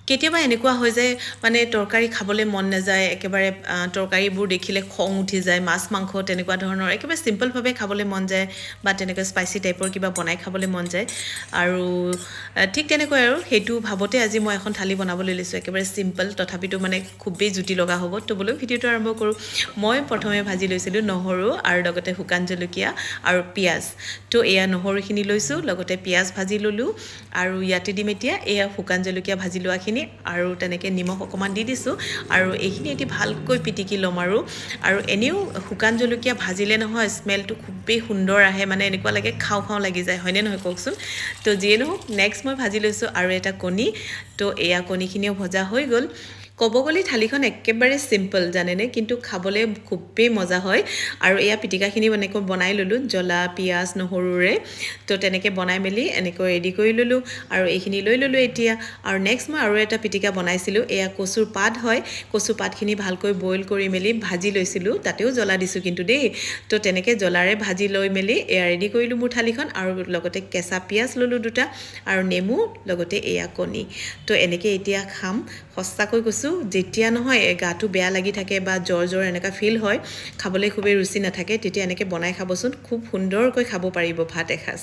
কেতিয়াবা এনেকুৱা হৈ যায় মানে তৰকাৰী খাবলৈ মন নাযায় একেবাৰে তৰকাৰীবোৰ দেখিলে খং উঠি যায় মাছ মাংস তেনেকুৱা ধৰণৰ একেবাৰে চিম্পলভাৱে খাবলৈ মন যায় বা তেনেকৈ স্পাইচি টাইপৰ কিবা বনাই খাবলৈ মন যায় আৰু ঠিক তেনেকৈ আৰু সেইটো ভাবতে আজি মই এখন থালি বনাবলৈ লৈছোঁ একেবাৰে চিম্পল তথাপিতো মানে খুবেই জুতি লগা হ'ব তো বোলো ভিডিঅ'টো আৰম্ভ কৰোঁ মই প্ৰথমে ভাজি লৈছিলোঁ নহৰু আৰু লগতে শুকান জলকীয়া আৰু পিঁয়াজ তো এয়া নহৰুখিনি লৈছোঁ লগতে পিঁয়াজ ভাজি ল'লোঁ আৰু ইয়াতে দিম এতিয়া এয়া শুকান জলকীয়া ভাজি লোৱাখিনি আৰু তেনেকৈ নিমখ অকণমান দি দিছোঁ আৰু এইখিনি এটি ভালকৈ পিটিকি ল'ম আৰু এনেও শুকান জলকীয়া ভাজিলে নহয় স্মেলটো খুবেই সুন্দৰ আহে মানে এনেকুৱা লাগে খাওঁ খাওঁ লাগি যায় হয়নে নহয় কওকচোন তো যিয়ে নহওক নেক্সট মই ভাজি লৈছোঁ আৰু এটা কণী তো এয়া কণীখিনিও ভজা হৈ গ'ল ক'ব গ'লে থালিখন একেবাৰে চিম্পল জানেনে কিন্তু খাবলৈ খুবেই মজা হয় আৰু এয়া পিটিকাখিনি এনেকৈ বনাই ল'লোঁ জ্বলা পিঁয়াজ নহৰুৰে তো তেনেকৈ বনাই মেলি এনেকৈ ৰেডি কৰি ল'লোঁ আৰু এইখিনি লৈ ল'লোঁ এতিয়া আৰু নেক্সট মই আৰু এটা পিটিকা বনাইছিলোঁ এয়া কচুৰ পাত হয় কচুৰ পাতখিনি ভালকৈ বইল কৰি মেলি ভাজি লৈছিলোঁ তাতেও জ্বলা দিছোঁ কিন্তু দেই তো তেনেকৈ জ্বলাৰে ভাজি লৈ মেলি এয়া ৰেডি কৰিলোঁ মোৰ থালিখন আৰু লগতে কেঁচা পিঁয়াজ ল'লোঁ দুটা আৰু নেমু লগতে এয়া কণী তো এনেকৈ এতিয়া খাম সঁচাকৈ কৈছোঁ যেতিয়া নহয় গাটো বেয়া লাগি থাকে বা জ্বৰ এনেকুৱা ফিল হয় খাবলৈ খুবেই ৰুচি নাথাকে তেতিয়া এনেকৈ বনাই খাবচোন খুব সুন্দৰকৈ খাব পাৰিব ভাত এসাঁজ